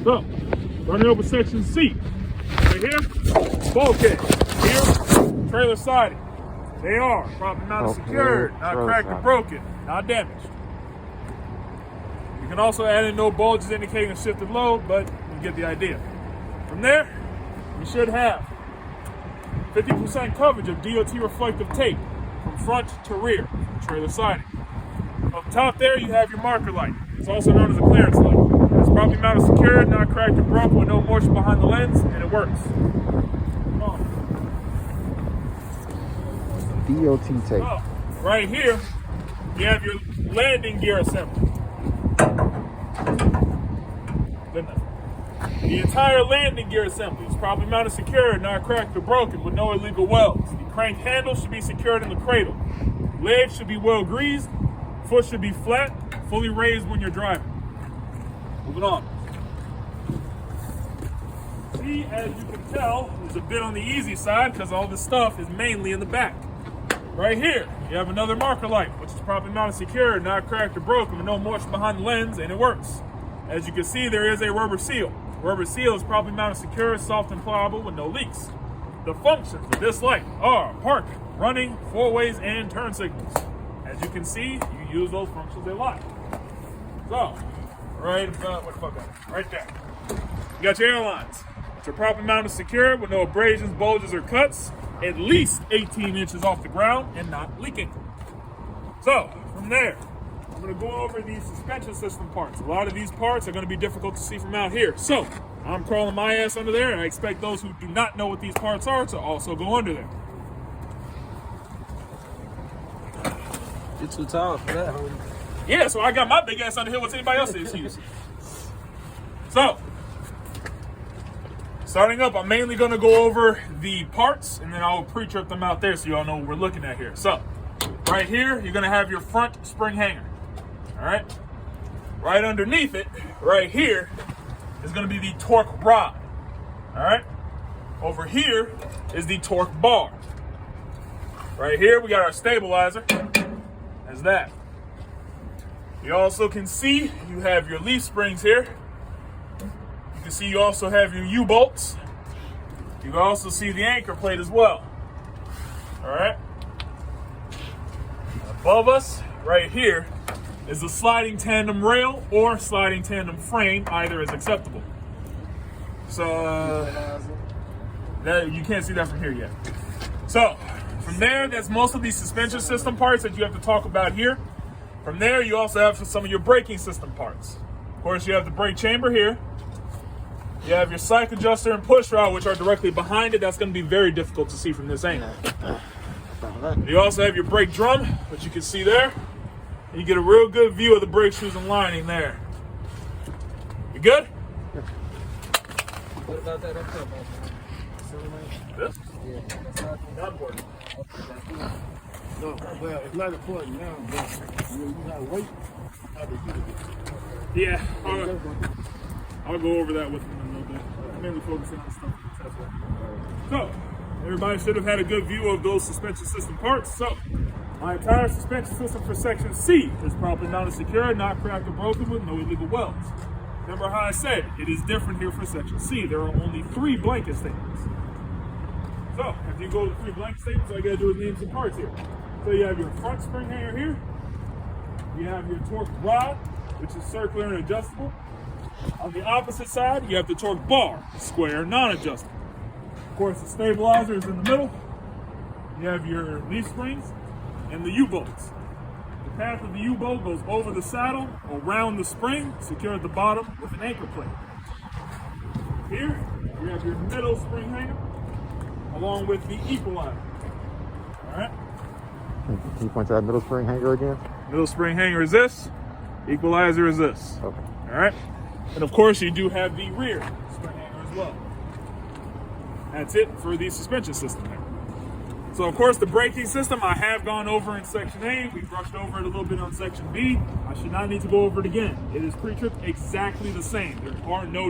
So, running over section C. Right here, bulkhead. Here, trailer siding. They are properly mounted, secured, not cracked or broken, not damaged. You can also add in no bulges indicating a shifted load, but you get the idea. From there, you should have 50% coverage of DOT reflective tape from front to rear, trailer siding. Up top there, you have your marker light. It's also known as a clearance light. It's properly mounted, secured, not cracked or broken, with no moisture behind the lens, and it works. DOT tape. So, right here, you have your landing gear assembly. Good enough. The entire landing gear assembly is properly mounted, secured, not cracked or broken, with no illegal welds. The crank handle should be secured in the cradle. Legs should be well greased. Foot should be flat, fully raised when you're driving. Moving on. C, as you can tell, is a bit on the easy side because all this stuff is mainly in the back. Right here, you have another marker light, which is properly mounted, secured, not cracked or broken, with no moisture behind the lens, and it works. As you can see, there is a rubber seal. Rubber seal is properly mounted, secure, soft and pliable, with no leaks. The functions of this light are park, running, four ways, and turn signals. As you can see, you use those functions a lot. So, right about, what the fuck is that? Right there. You got your airlines, which are properly mounted, secure, with no abrasions, bulges, or cuts, at least 18 inches off the ground and not leaking. So, from there, I'm going to go over these suspension system parts. A lot of these parts are going to be difficult to see from out here. So, I'm crawling my ass under there, and I expect those who do not know what these parts are to also go under there. You're too tall for that, homie. Yeah, so I got my big ass under here. What's anybody else's excuse? So, starting up, I'm mainly going to go over the parts, and then I will pre-trip them out there so you all know what we're looking at here. So, right here, you're going to have your front spring hanger. All right? Right underneath it, right here, is going to be the torque rod. All right? Over here is the torque bar. Right here, we got our stabilizer. As that. You also can see you have your leaf springs here. You can see you also have your U-bolts. You can also see the anchor plate as well. All right. Above us, right here, is the sliding tandem rail or sliding tandem frame. Either is acceptable. So that you can't see that from here yet. So from there, that's most of the suspension system parts that you have to talk about here. From there, you also have some of your braking system parts. Of course, you have the brake chamber here. You have your cycle adjuster and push rod, which are directly behind it. That's going to be very difficult to see from this angle. You also have your brake drum, which you can see there. And you get a real good view of the brake shoes and lining there. You good? What about that up there, This? Yeah. Not important. No, well, it's not important now, but you gotta wait how to do it. Yeah, I'll go over that with them in a little bit. Mainly focusing on stuff. So, everybody should have had a good view of those suspension system parts. So, my entire suspension system for section C is properly mounted, secure, not cracked or broken, with no illegal welds. Remember how I said it is different here for section C. There are only 3 blanket statements. So, after you go to the 3 blanket statements, all you gotta do is name some parts here. So you have your front spring hanger here. You have your torque rod, which is circular and adjustable. On the opposite side, you have the torque bar, square, non-adjustable. Of course, the stabilizer is in the middle. You have your leaf springs and the U-bolts. The path of the U-bolt goes over the saddle, around the spring, secured at the bottom with an anchor plate. Here, you have your middle spring hanger, along with the equalizer. All right? Can you point to that middle spring hanger again? Middle spring hanger is this. Equalizer is this. Okay. All right. And of course, you do have the rear spring hanger as well. That's it for the suspension system there. So of course, the braking system I have gone over in section A. We brushed over it a little bit on section B. I should not need to go over it again. It is pre-trip exactly the same. There are no